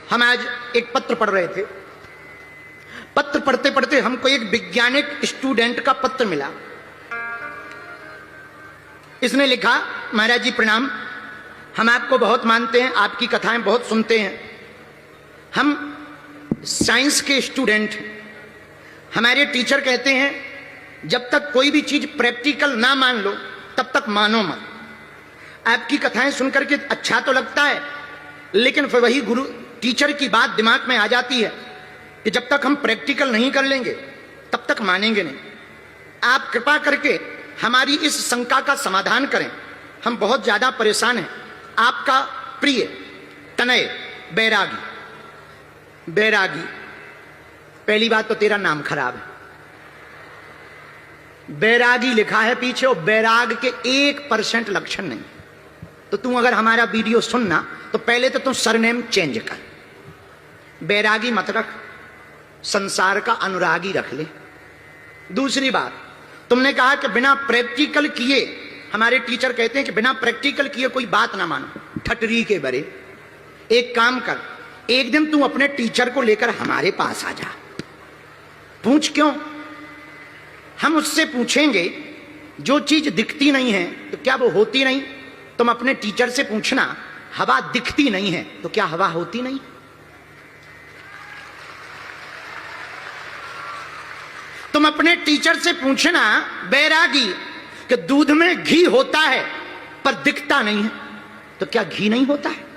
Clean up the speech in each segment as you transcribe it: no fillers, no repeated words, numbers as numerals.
हम आज एक पत्र पढ़ रहे थे। पत्र पढ़ते पढ़ते हमको एक वैज्ञानिक स्टूडेंट का पत्र मिला। इसने लिखा, महाराज जी प्रणाम, हम आपको बहुत मानते हैं, आपकी कथाएं बहुत सुनते हैं। हम साइंस के स्टूडेंट हैं। हमारे टीचर कहते हैं जब तक कोई भी चीज प्रैक्टिकल ना मान लो तब तक मानो मत। आपकी कथाएं सुनकर के अच्छा तो लगता है, लेकिन फिर वही गुरु टीचर की बात दिमाग में आ जाती है कि जब तक हम प्रैक्टिकल नहीं कर लेंगे तब तक मानेंगे नहीं। आप कृपा करके हमारी इस शंका का समाधान करें, हम बहुत ज्यादा परेशान हैं। आपका प्रिय तनय बैरागी। बैरागी, पहली बात तो तेरा नाम खराब है। बैरागी लिखा है पीछे और बैराग के 1% लक्षण नहीं। तो तू अगर हमारा वीडियो सुनना तो पहले तो तू सरनेम चेंज कर, बैरागी मत रख, संसार का अनुरागी रख ले। दूसरी बात, तुमने कहा कि बिना प्रैक्टिकल किए, हमारे टीचर कहते हैं कि बिना प्रैक्टिकल किए कोई बात ना मानो। ठटरी के बरे, एक काम कर, एक दिन तू अपने टीचर को लेकर हमारे पास आ जा। पूछ क्यों? हम उससे पूछेंगे जो चीज दिखती नहीं है तो क्या वो होती नहीं? तुम अपने टीचर से पूछना, हवा दिखती नहीं है तो क्या हवा होती नहीं? तुम अपने टीचर से पूछना बैरागी कि दूध में घी होता है पर दिखता नहीं है तो क्या घी नहीं होता है?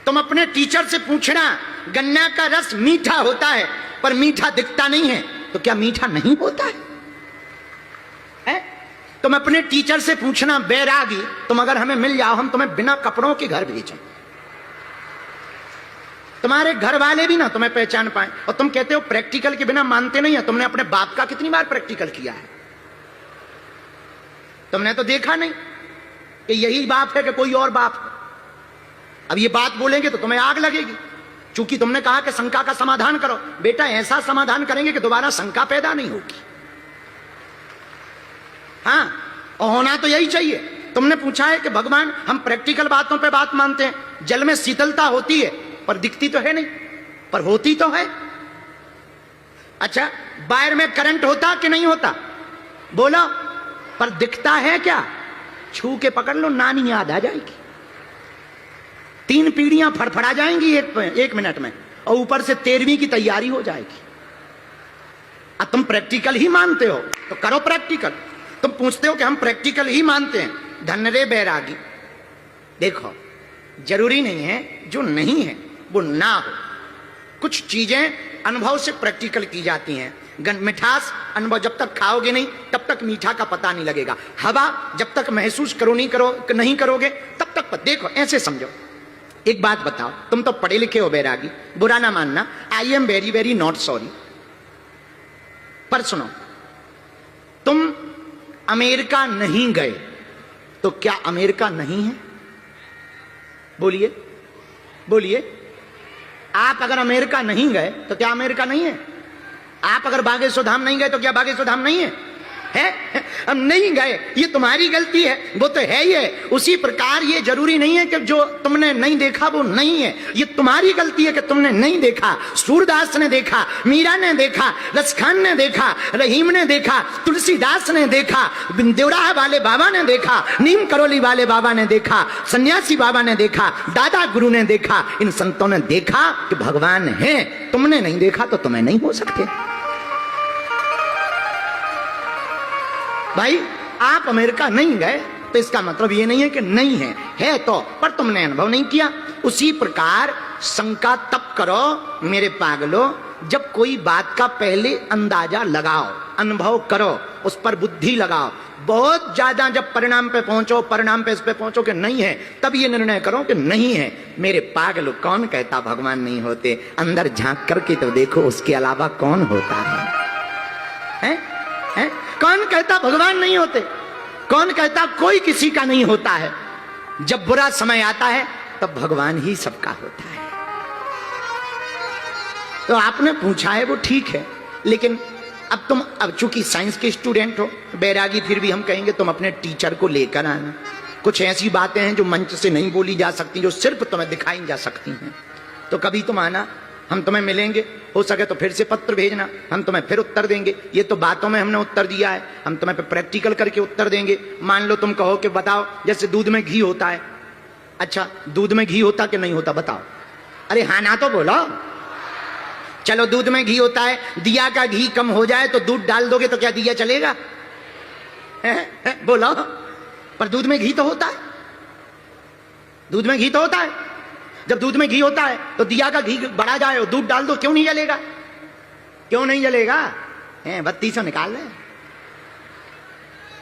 तुम अपने टीचर से पूछना गन्ना का रस मीठा होता है पर मीठा दिखता नहीं है तो क्या मीठा नहीं होता है? तुम अपने टीचर से पूछना बैरागी, तुम अगर हमें मिल जाओ हम तुम्हें बिना कपड़ों के घर भेजें, तुम्हारे घर वाले भी ना तुम्हें पहचान पाए। और तुम कहते हो प्रैक्टिकल के बिना मानते नहीं है। तुमने अपने बाप का कितनी बार प्रैक्टिकल किया है? तुमने तो देखा नहीं कि यही बाप है कि कोई और बाप है। अब ये बात बोलेंगे तो तुम्हें आग लगेगी, क्योंकि तुमने कहा कि शंका का समाधान करो। बेटा ऐसा समाधान करेंगे कि दोबारा शंका पैदा नहीं होगी। हाँ, और होना तो यही चाहिए। तुमने पूछा है कि भगवान हम प्रैक्टिकल बातों पे बात मानते हैं, जल में शीतलता होती है पर दिखती तो है नहीं, पर होती तो है। अच्छा, वायर में करंट होता कि नहीं होता? बोलो, पर दिखता है क्या? छू के पकड़ लो, नानी याद आ जाएगी। 3 पीढ़ियां फड़फड़ा जाएंगी एक मिनट में, और ऊपर से 13वीं की तैयारी हो जाएगी। अब तुम प्रैक्टिकल ही मानते हो तो करो प्रैक्टिकल। तुम पूछते हो कि हम प्रैक्टिकल ही मानते हैं। धन रे बैरागी, देखो जरूरी नहीं है जो नहीं है वो ना हो। कुछ चीजें अनुभव से प्रैक्टिकल की जाती हैं। मिठास अनुभव, जब तक खाओगे नहीं तब तक मीठा का पता नहीं लगेगा। हवा जब तक महसूस नहीं करोगे तब तक। देखो ऐसे समझो, एक बात बताओ, तुम तो पढ़े लिखे हो बैरागी, बुरा ना मानना, I am very very not sorry, पर सुनो, तुम अमेरिका नहीं गए तो क्या अमेरिका नहीं है? बोलिए बोलिए। आप अगर अमेरिका नहीं गए तो क्या अमेरिका नहीं है? आप अगर बागेश्वर धाम नहीं गए तो क्या बागेश्वर धाम नहीं है? हम नहीं गए, ये तुम्हारी गलती है, वो तो है ही है। उसी प्रकार ये जरूरी नहीं है कि जो तुमने नहीं देखा वो नहीं है, ये तुम्हारी गलती है कि तुमने नहीं देखा। सूरदास ने देखा, मीरा ने देखा, रसखान ने देखा, रहीम ने देखा, तुलसीदास ने देखा, देवराह वाले बाबा ने देखा, नीम करोली वाले बाबा ने देखा, सन्यासी बाबा ने देखा, दादा गुरु ने देखा। इन संतों ने देखा कि भगवान है। तुमने नहीं देखा तो तुम्हें नहीं हो सकते। भाई, आप अमेरिका नहीं गए तो इसका मतलब ये नहीं है कि नहीं है तो, पर तुमने अनुभव नहीं किया। उसी प्रकार शंका तब करो मेरे पागलो जब कोई बात का पहले अंदाजा लगाओ, अनुभव करो, उस पर बुद्धि लगाओ। बहुत ज्यादा जब परिणाम पे इस पे पहुंचो कि नहीं है, तब ये निर्णय करो कि नहीं है। मेरे पागलो, कौन कहता भगवान नहीं होते? अंदर झांक करके तो देखो, उसके अलावा कौन होता है? कौन कहता भगवान नहीं होते? कौन कहता कोई किसी का नहीं होता है? जब बुरा समय आता है तब भगवान ही सबका होता है। तो आपने पूछा है वो ठीक है, लेकिन अब चूंकि साइंस के स्टूडेंट हो बैरागी, फिर भी हम कहेंगे तुम अपने टीचर को लेकर आना। कुछ ऐसी बातें हैं जो मंच से नहीं बोली जा सकती, जो सिर्फ तुम्हें दिखाई जा सकती हैं। तो कभी तुम आना, हम तुम्हें मिलेंगे, हो सके तो फिर से पत्र भेजना, हम तुम्हें फिर उत्तर देंगे। ये तो बातों में हमने उत्तर दिया है, हम तुम्हें प्रैक्टिकल करके उत्तर देंगे। मान लो तुम कहो कि बताओ, जैसे दूध में घी होता है, अच्छा दूध में घी होता कि नहीं होता बताओ? अरे हाँ ना तो बोलो। चलो दूध में घी होता है, दिया का घी कम हो जाए तो दूध डाल दोगे तो क्या दिया चलेगा? बोलो। पर दूध में घी तो होता है, दूध में घी तो होता है। जब दूध में घी होता है तो दिया का घी बढ़ा जाए और दूध डाल दो, क्यों नहीं जलेगा? क्यों नहीं जलेगा? बत्ती से निकाल ले।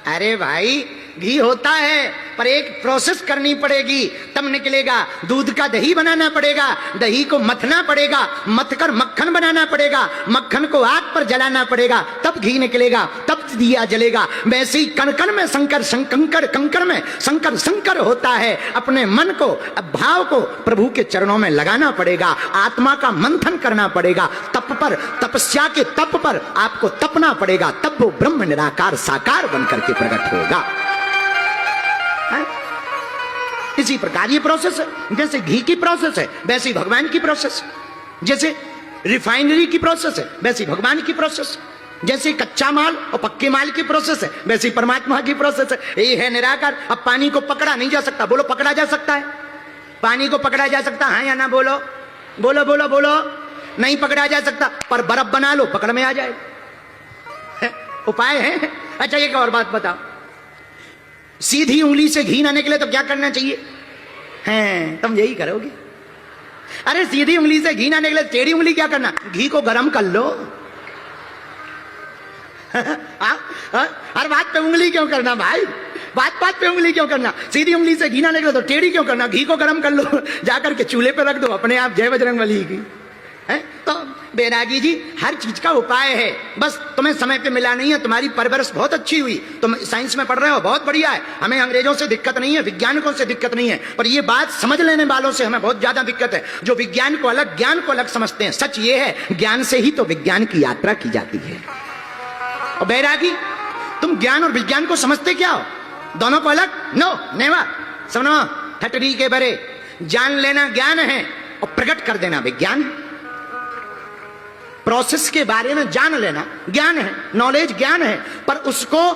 अरे भाई घी होता है पर एक प्रोसेस करनी पड़ेगी तब निकलेगा। दूध का दही बनाना पड़ेगा, दही को मथना पड़ेगा, मथकर मक्खन बनाना पड़ेगा, मक्खन को आग पर जलाना पड़ेगा, तब घी निकलेगा, तब दिया जलेगा। वैसे ही कण में शंकर, कंकड़ में शंकर शंकर होता है। अपने मन को, भाव को प्रभु के चरणों में लगाना पड़ेगा, आत्मा का मंथन करना पड़ेगा। तप पर, तपस्या के तप पर आपको तपना पड़ेगा, तब वो ब्रह्म निराकार साकार बनकर के प्रकट होगा। इसी प्रकार ये प्रोसेस है। जैसे घी की प्रोसेस है वैसे ही भगवान की प्रोसेस है। जैसे रिफाइनरी की प्रोसेस है वैसे ही भगवान की प्रोसेस है। जैसे कच्चा माल और पक्के माल की प्रोसेस है वैसे ही परमात्मा की प्रोसेस है। ये है निराकार। अब पानी को पकड़ा नहीं जा सकता, बोलो पकड़ा जा सकता है? पानी को पकड़ा जा सकता है या ना? बोलो बोलो बोलो बोलो। नहीं पकड़ा जा सकता, पर बर्फ बना लो पकड़ में आ जाए। उपाय है। अच्छा एक और बात बताओ, सीधी उंगली से घी ना निकले तो क्या करना चाहिए? हैं तुम यही करोगे। अरे सीधी उंगली से घी ना निकले, टेढ़ी उंगली क्या करना? घी को गर्म कर लो। हर बात पे उंगली क्यों करना भाई? बात बात पे उंगली क्यों करना? सीधी उंगली से घी ना निकले तो टेढ़ी क्यों करना? घी को गर्म कर लो, जाकर के चूल्हे पे रख दो अपने आप। जय बजरंगबली की। तो बैरागी जी हर चीज का उपाय है, बस तुम्हें समय पे मिला नहीं है। तुम्हारी परवरिश बहुत अच्छी हुई, तुम साइंस में पढ़ रहे हो, बहुत बढ़िया है। हमें अंग्रेजों से दिक्कत नहीं है, विज्ञानिकों से दिक्कत नहीं है, पर ये बात समझ लेने वालों से हमें बहुत ज्यादा दिक्कत है, जो विज्ञान को अलग, ज्ञान को अलग समझते हैं। सच ये है, ज्ञान से ही तो विज्ञान की यात्रा की जाती है। और बैरागी तुम ज्ञान और विज्ञान को समझते क्या हो? दोनों को अलग? No never. सुनो, ठटरी के बरे, जान लेना ज्ञान है और प्रकट कर देना विज्ञान। प्रोसेस के बारे में जान लेना ज्ञान है, नॉलेज ज्ञान है, पर उसको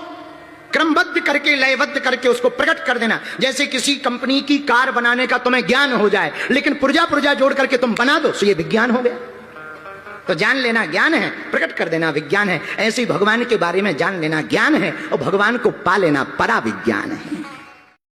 क्रमबद्ध करके, लयबद्ध करके उसको प्रकट कर देना। जैसे किसी कंपनी की कार बनाने का तुम्हें ज्ञान हो जाए, लेकिन पुर्जा पुर्जा जोड़ करके तुम बना दो तो ये विज्ञान हो गया। तो जान लेना ज्ञान है, प्रकट कर देना विज्ञान है। ऐसे ही भगवान के बारे में जान लेना ज्ञान है और भगवान को पा लेना परा विज्ञान है।